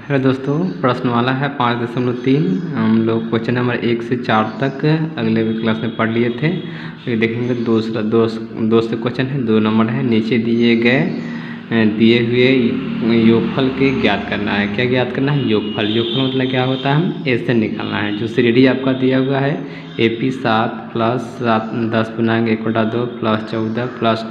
Hello दोस्तों, प्रश्न वाला है 5.3। हम लोग क्वेश्चन नंबर 1 से 4 तक अगले क्लास में पढ़ लिए थे। ये देखेंगे दो से क्वेश्चन है, 2 नंबर है। नीचे दिए हुए योगफल के ज्ञात करना है। क्या ज्ञात करना है? योगफल। योगफल मतलब क्या होता है? हम ऐसे निकालना है। जो श्रेणी आपका दिया हुआ है AP 7 plus 10/1/2 plus 14 plus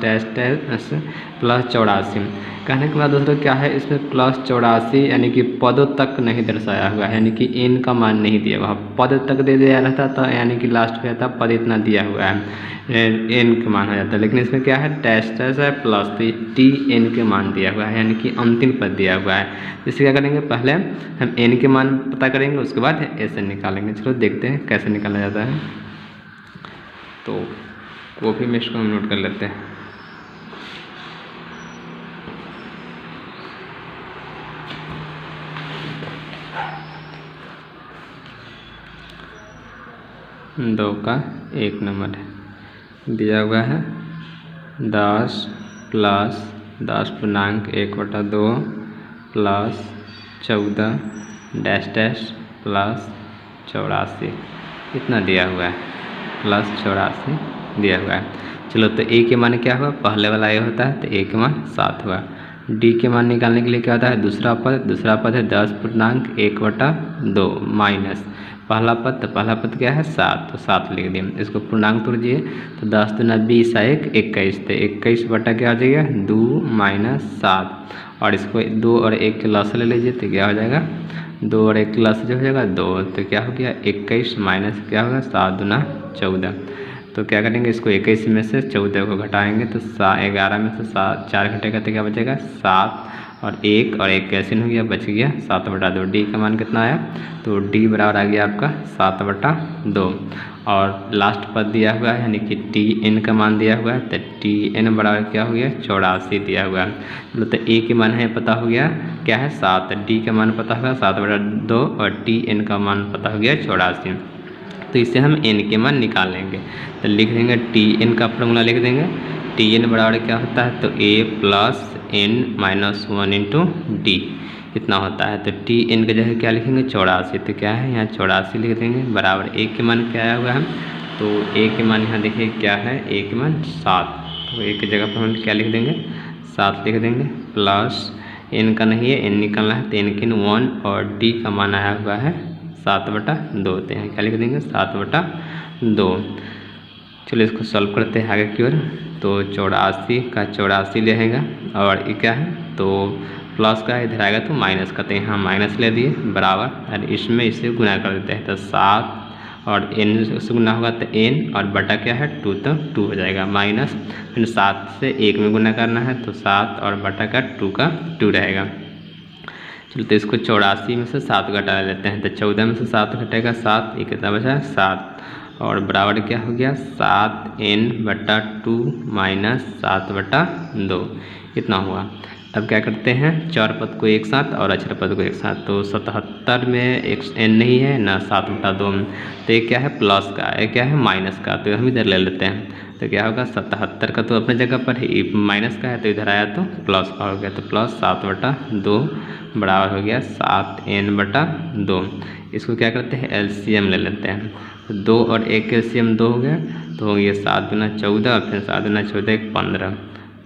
plus 84। कहने के बाद दोस्तों क्या है, इसमें प्लस 84 यानी कि पदों तक नहीं दर्शाया हुआ है, यानी कि n का मान नहीं दिया हुआ। पद तक दे दिया रहता तो यानी कि लास्ट में रहता पद इतना दिया हुआ है, n का मान हो जाता है। लेकिन इसमें क्या है, टेस्ट है प्लस, तो TN के मान दिया हुआ है, यानी कि अंतिम पद दिया हुआ है। इससे क्या करेंगे, पहले हम n के मान पता करेंगे, उसके बाद ऐसे निकालेंगे। चलो देखते हैं कैसे निकाला जाता है। तो कॉपी में इसको हम नोट कर लेते हैं। दो का 1 नंबर है, दिया हुआ है 10 प्लस 10/1/2 प्लस 14 डैश प्लस 84, इतना दिया हुआ है, प्लस 84 दिया हुआ है। चलो तो A के मान क्या हुआ, पहले वाला ये होता है तो A के मान 7 हुआ। D के मान निकालने के लिए क्या होता है, दूसरा पद है 10/1/2 माइनस पहला पद क्या है 7, तो 7 लिख दिए। इसको पूर्णांक तोड़िए तो 10 दूना 20 1 21, तो 21 बटा क्या हो जाएगा 2 माइनस 7। और इसको 2 और 1 के लस ले लीजिए तो क्या हो जाएगा 2 और 1 के लस जो हो जाएगा 2, तो क्या हो गया 21 माइनस क्या होगा 7 दूना 14। तो क्या करेंगे, इसको 21 में से 14 को घटाएंगे तो 11 में से 4 घटेगा तो क्या बचेगा 7, और 1 कैंसिल हो गया, बच गया 7/2। D का मान कितना आया, तो D बराबर आ गया आपका 7/2। और लास्ट पद दिया हुआ है यानी कि TN का मान दिया हुआ है, तो TN बराबर क्या हो गया 84 दिया हुआ है। मतलब तो A के मान है पता हो गया क्या है 7, D का मान पता होगा 7/2 और TN का मान पता हो गया 84। तो इससे हम n के मान निकालेंगे। तो लिख देंगे TN का फॉर्मूला लिख देंगे। TN बराबर क्या होता है, तो A plus n minus 1 into D इतना होता है। तो TN के जगह क्या लिखेंगे 84, तो क्या है यहाँ 84 लिख देंगे बराबर A के मान क्या आया हुआ है, तो A के मान यहाँ देखिए क्या है, A के मान 7, तो A की जगह पर हम क्या लिख देंगे 7 लिख देंगे, प्लस n का नहीं है, n निकालना है तो n के 1 और D का मान आया हुआ है 7/2, तो यहाँ क्या लिख देंगे 7/2। चलो इसको सॉल्व करते हैं आगे की ओर। तो 84 का 84 लेगा, और ये क्या है तो प्लस का इधर आएगा तो माइनस का, तो यहाँ माइनस ले दिए बराबर, और इसमें इसे गुना कर देते हैं तो 7 और n से गुना होगा तो n और बटा क्या है 2, तो 2 हो जाएगा माइनस, फिर 7 से 1 में गुना करना है तो 7 और बटा का 2 का 2 रहेगा। चलो तो इसको 84 में से 7 घटा लेते हैं, तो 14 में से 7 घटेगा 7, ये कितना बचा 7, और बराबर क्या हो गया 7n/2 माइनस 7/2 इतना हुआ। अब क्या करते हैं, चार पद को एक साथ और अक्षर पद को एक साथ, तो 77 में एक n नहीं है ना 7/2, तो ये क्या है प्लस का, ये क्या है माइनस का, तो हम इधर ले लेते हैं। तो क्या होगा 77 का तो अपने जगह पर ही माइनस का है, तो इधर आया तो प्लस का हो गया, तो प्लस 7/2 बराबर हो गया 7n/2। इसको क्या करते हैं LCM ले लेते हैं, तो 2 और 1 के LCM 2 हो गया, तो ये 7 दूना 14, फिर 7 दूना 14 1 15,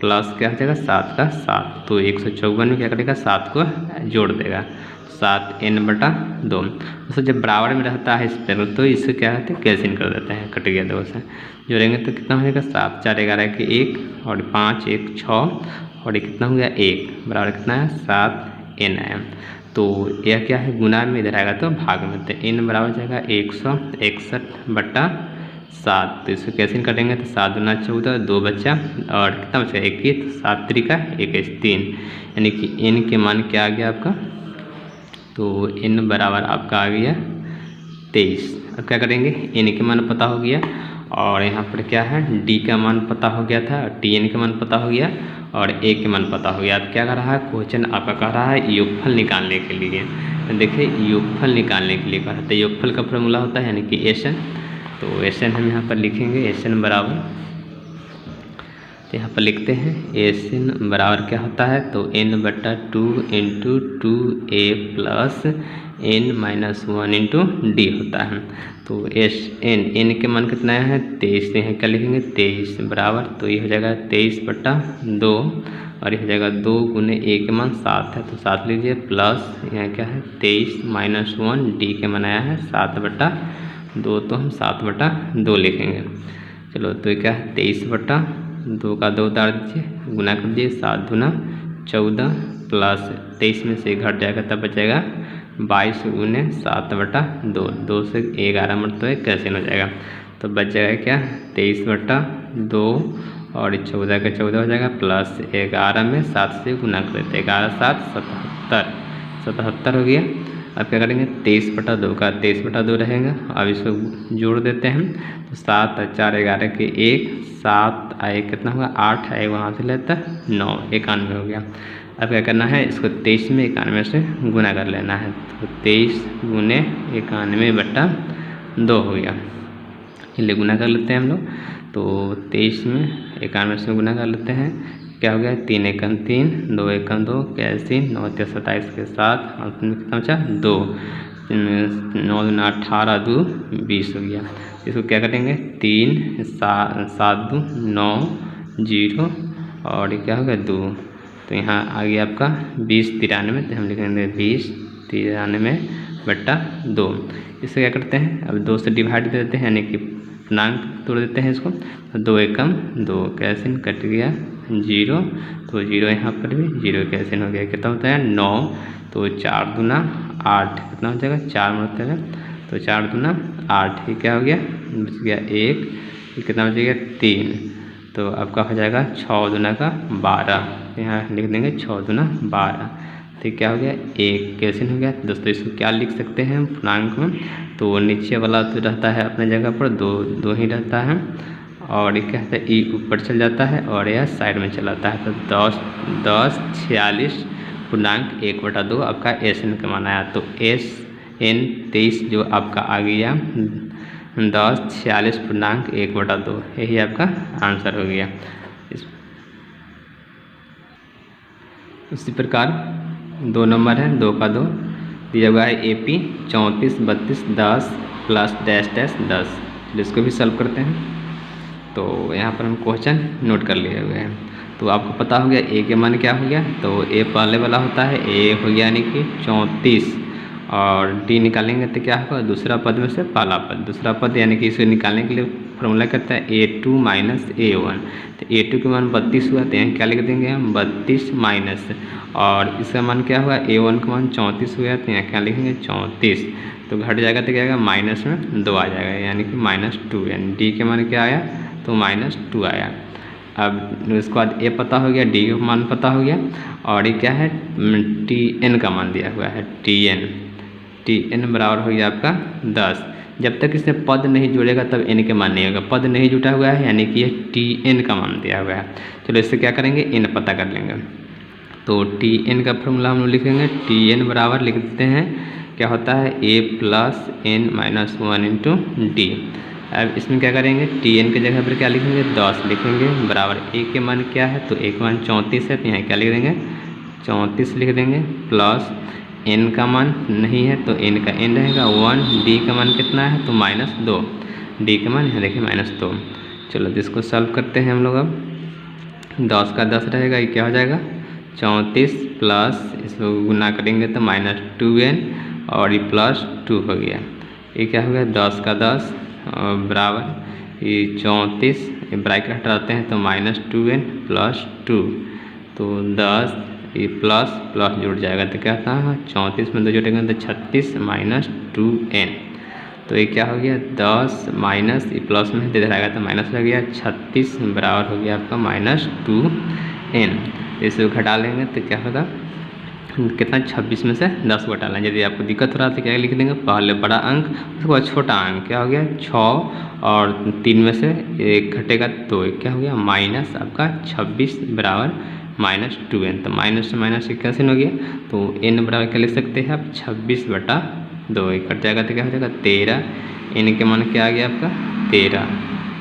प्लस क्या हो जाएगा 7 का 7, तो 154 में क्या करेगा 7 को जोड़ देगा 7n/2। दोस्तों जब बराबर में रहता है इस पर तो इससे क्या होता है कैंसिल कर देते हैं, कट गया 2 से जोड़ेंगे तो कितना हो जाएगा 7 4 11 के 1 और 5 1 6 और ये कितना हो गया 1 बराबर कितना है 7n है। तो यह क्या है गुना में इधर आएगा तो भाग में, तो n बराबर जाएगा 161/7, तो इसको कैसे करेंगे तो 7 दूना 14 2 बचा और कितना बचा 21, 7 3 21 3, यानी कि n के मान क्या आ गया आपका, तो n बराबर आपका आ गया 23। अब क्या करेंगे n के मान पता हो गया और यहाँ पर क्या है D का मान पता हो गया था, TN का मान पता हो गया और A के मान पता हो गया। अब क्या कर रहा है क्वेश्चन आपका कह रहा है योगफल निकालने के लिए, तो देखिए योगफल निकालने के लिए कह रहा है, तो योगफल का फॉर्मूला होता है यानी कि SN, तो SN हम यहाँ पर लिखेंगे SN बराबर तो यहाँ पर लिखते हैं एस एन बराबर क्या होता है, तो n बटा 2 into 2a plus n minus 1 into D होता है। तो एस एन के मान कितना है 23, यहाँ क्या लिखेंगे 23 बराबर, तो ये हो जाएगा 23 बटा 2 और ये हो जाएगा 2 गुने ए के मान 7 है तो 7 लीजिए, प्लस यहाँ क्या है 23 माइनस 1 डी के मान आया है 7 बटा 2, तो हम 7 बटा 2 लिखेंगे। चलो तो क्या है 23 बटा 2 का 2 उतार दीजिए, गुना कर दीजिए, 7 दूना 14 प्लस 23 में से घट जाएगा तब बचेगा 22 गुने 7 बटा 2, 2 से 11 मतलब कैंसिल हो जाएगा, तो बच जाएगा क्या 23 बटा 2 और 14 का 14 हो जाएगा, प्लस 11 में 7 से गुना कर देते हैं, 11 7 77 हो गया। अब क्या करेंगे 23 बटा 2 का 23 बटा 2 रहेगा, अब इसको जोड़ देते हैं, तो 7 और 4 11 के 1, 7 आए कितना होगा 8 आए, वहाँ से लेता 9, 91 हो गया। अब क्या करना है इसको 23 में 91 से गुना कर लेना है, तो 23 गुने 91 बटा 2 हो गया, इसलिए गुना कर लेते हैं हम लोग। तो 23 में 91 से गुना कर लेते हैं, क्या हो गया 3 एकम 3, 2 एकम 2, कैसे 9 27 के साथ और कितना बचा 2, 9 दूना 18 2 20 हो गया। इसको क्या करेंगे 3 7 2 9 0 और क्या हो गया 2, तो यहाँ आ गया आपका 20 93, तो हम लिखेंगे 20 93 बटा 2। इससे क्या करते हैं अब 2 से डिवाइड दे देते हैं, यानी कि पूर्णांक तोड़ देते हैं इसको, तो 2 एकम 2 कैसे कट गया 0, तो 0 यहाँ पर भी 0 कैसे हो गया, कितना होता है 9, तो 4 दूना 8 कितना हो जाएगा 4 मतलब है, तो 4 दूना 8 ये क्या हो गया बच गया 1, ये कितना बच गया 3, तो आपका हो जाएगा 6 दूना का 12, यहाँ लिख देंगे 6 दूना 12, तो क्या हो गया 1 कैसे हो गया। दोस्तों इसको क्या लिख सकते हैं पूर्णांक में, तो नीचे वाला तो रहता है अपने जगह पर 2 ही रहता है, और ये क्या है ई ऊपर चल जाता है और यह साइड में चला जाता है, तो 10 46 पूर्णांक 1 बटा 2 आपका एस एन का मान आया, तो एस एन 23 जो आपका आ गया 10 46 पूर्णांक 1 बटा 2, यही आपका आंसर हो गया। उसी प्रकार 2 नंबर है 2 का 2 दिया हुआ है AP 34 32 10 प्लस डैश डैश 10, जिसको भी सॉल्व करते हैं। तो यहाँ पर हम क्वेश्चन नोट कर लिए हुए हैं, तो आपको पता हो गया ए के मान क्या हो गया, तो ए पहले वाला होता है ए हो गया यानी कि 34 और डी निकालेंगे तो क्या होगा दूसरा पद में से पहला पद, दूसरा पद यानी कि इसे निकालने के लिए फॉर्मूला करता है A2 माइनस A1, तो A2 के मान 32 हुआ, तो यहाँ क्या लिख देंगे हम 32 माइनस, और इसका मान क्या हुआ A1 का मान 34 हुआ, तो यहाँ क्या लिखेंगे 34, तो घट जाएगा तो क्या आएगा माइनस में 2 आ जाएगा, यानी कि -2, यानी डी के मान क्या आया तो -2 आया। अब उसके बाद ए पता हो गया, डी का मान पता हो गया, और ये क्या है TN का मान दिया हुआ है, TN बराबर हो गया आपका 10। जब तक इसमें पद नहीं जुड़ेगा तब n के मान नहीं होगा, पद नहीं जुटा हुआ है यानी कि ये TN का मान दिया हुआ है। चलो इससे क्या करेंगे n पता कर लेंगे, तो TN का फॉर्मूला हम लोग लिखेंगे, TN बराबर लिख देते हैं क्या होता है A plus n minus 1 into D. अब इसमें क्या करेंगे TN की जगह पर क्या लिखेंगे 10 लिखेंगे, बराबर A के मान क्या है तो A का मान 34 है, तो यहाँ क्या लिख देंगे 34 लिख देंगे, प्लस n का मान नहीं है तो n का n रहेगा 1, d का मान कितना है तो -2, d का मान यहाँ देखिए -2। चलो इसको सॉल्व करते हैं हम लोग, अब 10 का 10 रहेगा, ये क्या हो जाएगा 34 प्लस इसको गुना करेंगे तो -2n और ये +2 हो गया, ये क्या हो गया 10 का 10 बराबर ये 34, ब्रैकेट हटाते हैं तो -2n प्लस 2, तो 10 ये प्लस जुड़ जाएगा तो क्या था 34 में 2 जुड़ेगा तो 36 -2n, तो ये क्या हो गया 10 माइनस ये प्लस में इधर आएगा तो माइनस हो गया 36 बराबर हो गया आपका -2n। इसे घटा लेंगे तो क्या होगा कितना 26 में से 10 को घटाना। यदि आपको दिक्कत हो रहा है तो क्या लिख देंगे पहले बड़ा अंक उसके बाद छोटा अंक, क्या हो गया 6 और 3 में से 1 घटेगा तो क्या हो गया माइनस आपका 26 बराबर -2n, तो माइनस से माइनस कैसे हो गया तो n बराबर क्या लिख सकते हैं आप 26 बटा 2, कट जाएगा तो क्या हो जाएगा 13, n के मान क्या आ गया आपका 13,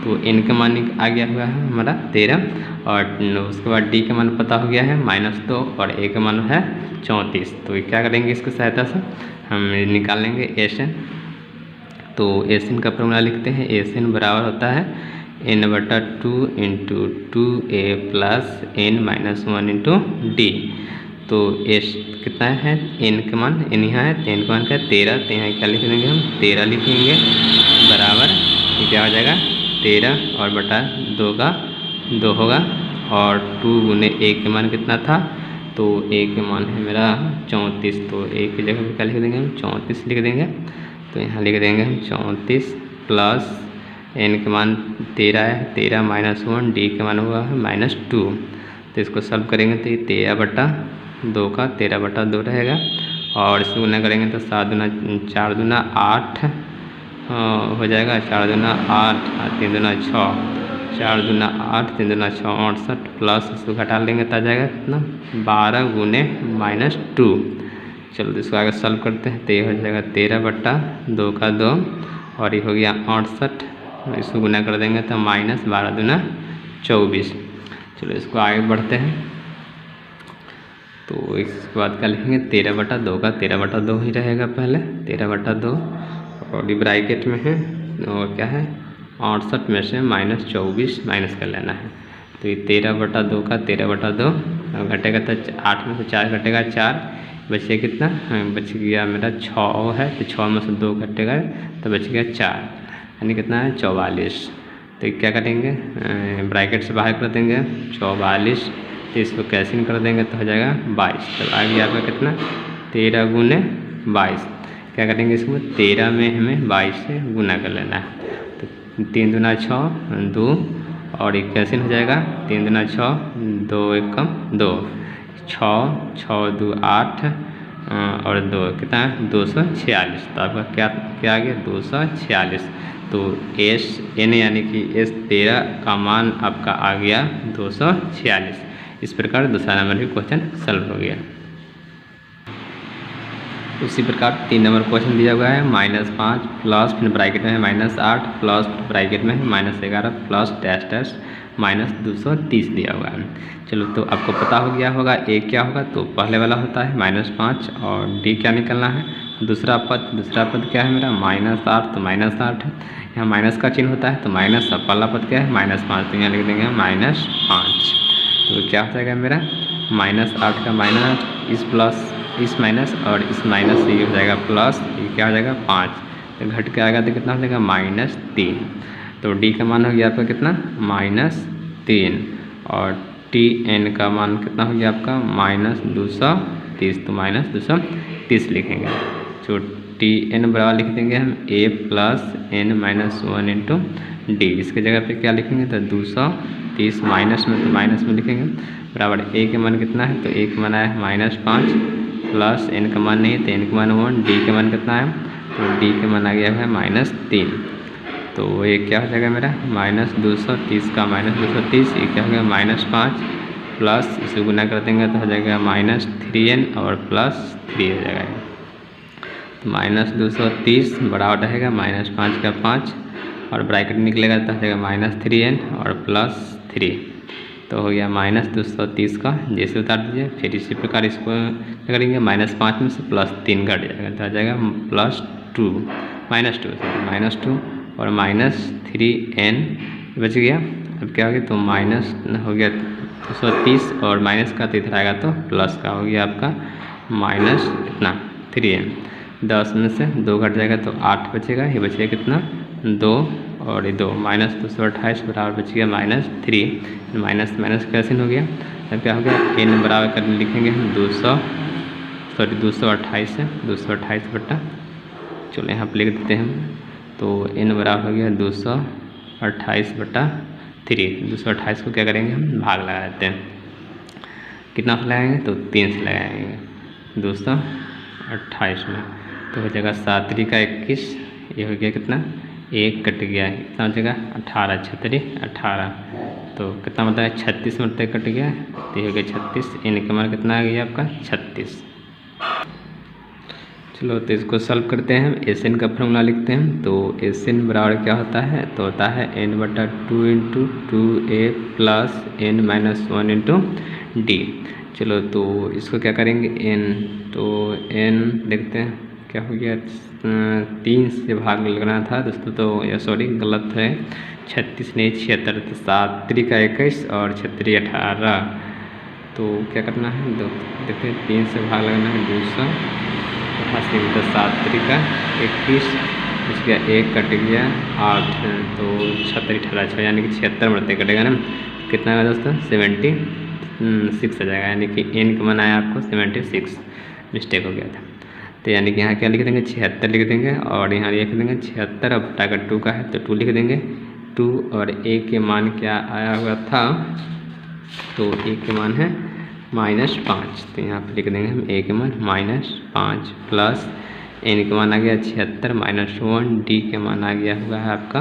तो n का मान आ गया हुआ है हमारा 13 और उसके बाद d का मान पता हो गया है -2 और a का मान है 34। तो क्या करेंगे इसकी सहायता से हम निकाल लेंगे SN। तो SN का फॉर्मूला लिखते हैं, SN बराबर होता है n/2 × 2a + n-1 × d। तो S कितना है, n का मान n यहाँ है, n का मान क्या है 13, तो यहाँ क्या लिख देंगे हम 13 लिखेंगे बराबर ये क्या हो जाएगा 13 और बटा 2 का 2 होगा और 2 गुने 1 का मान कितना था, तो 1 का मान है मेरा 34। तो 1 की जगह पर क्या लिख देंगे हम 34 लिख देंगे। तो यहाँ लिख देंगे हम 34 प्लस n का मान 13 है, 13 - 1 d का मान हुआ है -2। तो इसको सॉल्व करेंगे तो ये 13/2 का 13/2 रहेगा और इसको गुना करेंगे तो 7 दूना 4 दूना 8 हो जाएगा, 4 दूना 8 3 दूना 6, 4 दूना 8 3 दूना 6 68 प्लस इसको घटा लेंगे तो आ जाएगा कितना 12 गुने -2। चलो इसको आगे सॉल्व करते हैं तो ये हो जाएगा 13/2 का 2 और ये हो गया 68, इसको गुना कर देंगे तो -12 दूना 24। चलो इसको आगे बढ़ते हैं तो इसके बाद क्या लिखेंगे 13/2 का 13/2 ही रहेगा पहले 13/2 और ब्रैकेट में है और क्या है 68 में से -24 माइनस कर लेना है। तो ये 13/2 का 13/2 घटेगा तो 8 में से 4 घटेगा 4 बचे कितना बच गया मेरा 6 है, तो 6 में से 2 घटेगा तो बच गया 4 यानी कितना है 44। तो क्या करेंगे ब्रैकेट से बाहर कर देंगे 44, तो इसको कैंसिल कर देंगे तो हो जाएगा 22। तो आ गया आपका कितना 13 गुने 22। क्या करेंगे इसको 13 में हमें 22 से गुना कर लेना है। तो 3 दूना 6 2 और एक कैंसिल हो जाएगा 3 दूना 6 2 1 2 6 2 8 और 2 कितना है 246। तो आपका क्या आ गया 246। तो SN यानी कि S13 का मान आपका आ गया 246। इस प्रकार दूसरा नंबर भी क्वेश्चन सॉल्व हो गया। उसी प्रकार 3 नंबर क्वेश्चन दिया हुआ है -5 प्लस फिर ब्रैकेट में है -8 प्लस ब्रैकेट में है -11 प्लस डैश डैश -230 दिया हुआ है। चलो तो आपको पता हो गया होगा A क्या होगा, तो पहले वाला होता है -5 और D क्या निकलना है दूसरा पद क्या है मेरा -8, तो -8 है, यहाँ माइनस का चिन्ह होता है तो माइनस पहला पद क्या है -5, तो यहाँ लिख देंगे -5। तो क्या हो जाएगा मेरा -8 का माइनस इस प्लस इस माइनस और इस माइनस से ये हो जाएगा प्लस, ये क्या हो जाएगा 5, तो घट के आएगा तो कितना हो जाएगा -3। तो D का मान हो गया आपका कितना -3 और TN का मान कितना हो गया आपका -230, तो -230 लिखेंगे। तो TN बराबर लिख देंगे हम A + n-1 × D। इसके जगह पे क्या लिखेंगे तो 230 माइनस में तो माइनस में लिखेंगे बराबर A का मान कितना है, तो A का मान आया -5 प्लस n का मान नहीं है तो n का मान 1, D का मान कितना है तो D का मान आ गया है -3। तो ये क्या हो जाएगा मेरा -230 का -230, ये क्या हो गया -5 प्लस इसे गुना कर देंगे तो हो जाएगा -3n और +3 हो जाएगा। तो -230 बराबर रहेगा -5 का 5 और ब्रैकेट निकलेगा तो हो जाएगा -3n और +3, तो हो गया -230 का जैसे उतार दीजिए। फिर इसी प्रकार इसको क्या करेंगे -5 में से +3 घट जाएगा तो आ जाएगा +2 -2 और -3n बच गया। अब क्या हो गया तो माइनस हो गया 230 और माइनस का तो इधर आएगा तो प्लस का हो गया आपका कितना 3n। 10 में से 2 घट जाएगा तो 8 बचेगा, ये बचेगा कितना 2 और ये 2 -228 बराबर बच गया -3। माइनस माइनस कैंसिल हो गया। अब क्या हो गया n बराबर कर लिखेंगे हम 228 है 228 बटा, चलो यहाँ पर लिख देते हैं हम। तो n बराबर हो गया 228 बटा 3। 228 को क्या करेंगे हम भाग लगा देते हैं, कितना से लगाएंगे तो 3 से लगाएंगे 228 में, तो हो जाएगा 7 3 का 21, ये हो गया कितना 1 कट गया है कितना हो जाएगा 18 6 18, तो कितना मतलब है 36 मतलब कट गया तो ये हो गया 36। n का मान कितना आ गया आपका 36। चलो तो इसको सॉल्व करते हैं। हम एस एन का फॉर्मूला लिखते हैं। तो एस एन बराबर क्या होता है, तो होता है n/2 × 2a plus n-1 × d। चलो तो इसको क्या करेंगे, n, तो n देखते हैं क्या हो गया, 3 से भाग लगना था दोस्तों, तो या सॉरी गलत है, 36 नहीं 76, तो 7 × 21 और 36 18। तो क्या करना है, देखते हैं 3 से भाग लगना है 280, तो 7 × 21 बच गया, 1 कट गया 8, तो 36 18 6 यानी कि 76 मरते कटेगा ना, कितना है दोस्तों 76 आ जाएगा, यानी कि n का मान आया आपको 76, मिस्टेक हो गया था। तो यानी कि यहाँ क्या लिख देंगे 76 लिख देंगे, और यहाँ लिख देंगे 76 अब बटा कर 2 का है तो 2 लिख देंगे 2, और a के मान क्या आया हुआ था, तो a के मान है -5, तो यहाँ पर लिख देंगे हम a के मान -5 प्लस n का मान आ गया 76 -1, d के मान आ गया हुआ है आपका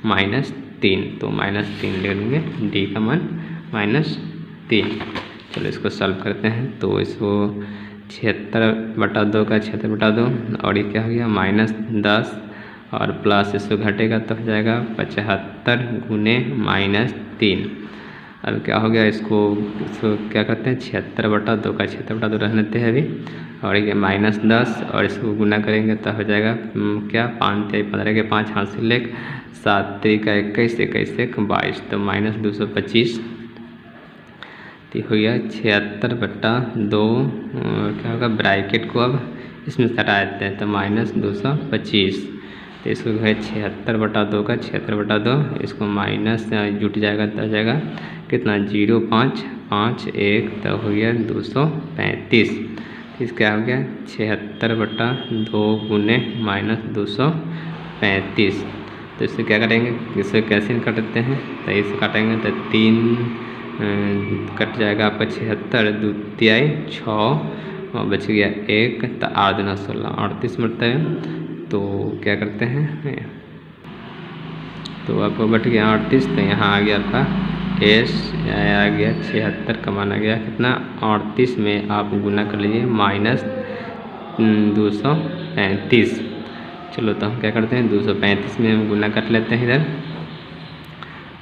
-3, तो -3 लिख देंगे, d का मान -3। चलो इसको सॉल्व करते हैं। तो इसको 76/2 का 76/2, और ये क्या हो गया -10, और प्लस इसको घटेगा तो हो जाएगा 75 × -3। अब क्या हो गया, इसको क्या करते हैं 76/2 का 76/2 रहने देते हैं अभी, और ये -10, और इसको गुना करेंगे तो हो जाएगा क्या 5 × 15 के 5 हाथ से लेकर 7 × 21 21 1 22, तो -225, तो हो गया 76/2, क्या होगा ब्रैकेट को अब इसमें हटा देते हैं तो -225, तो इसको है 76/2 का 76/2, इसको माइनस जुट जाएगा तो हो जाएगा कितना 0 5 5 1, तो हो गया 235। इस क्या हो गया 76/2 × -235। तो इससे क्या करेंगे, इसे कैसे काटते हैं, तो इसे काटेंगे तो 3 कट जाएगा आपका 76 2 तिहाई 6, और बच गया 1, तो 8 × 16 38 मरता है। तो क्या करते हैं, तो आपको बट गया 38, तो यहाँ आ गया आपका एस आ गया 76 का मान आ गया कितना 38 में आप गुना कर लीजिए -235। चलो तो हम क्या करते हैं 235 में हम गुना कर लेते हैं इधर,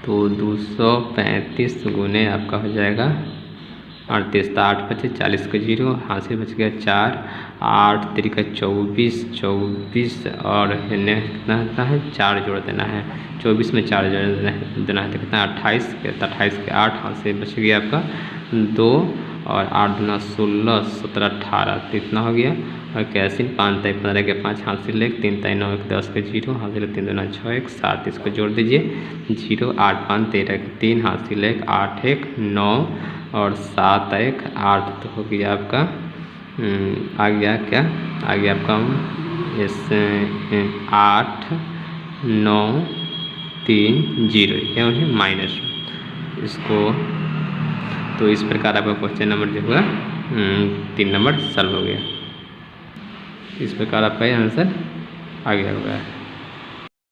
तो 235 गुने आपका हो जाएगा 38, तो 8 बचे 40 का 0 हाथ से बच गया 4, 8 3 का 24, और कितना होता है 4 जोड़ देना है, 24 में 4 जोड़ देना है तो कितना 28 के, तो 28 के 8 हाथ से बच गया आपका 2, और 8 × 16 17 18, तो इतना हो गया। और कैसे 5 × 15 के 5 हाथ से लेकर 3 × 9 1 10 के 0 हाथ से 3 2 6 1 7, इसको जोड़ दीजिए 0 8 5 13 के 3 हाथ से लेकर 8 1 9 और 7 1 8, तो हो गया आपका आ गया क्या आ गया आपका 8 9 3 0, यह है माइनस इसको। तो इस प्रकार आपका क्वेश्चन नंबर जो हुआ 3 नंबर सॉल्व हो गया। इस प्रकार आपका आंसर आ गया होगा।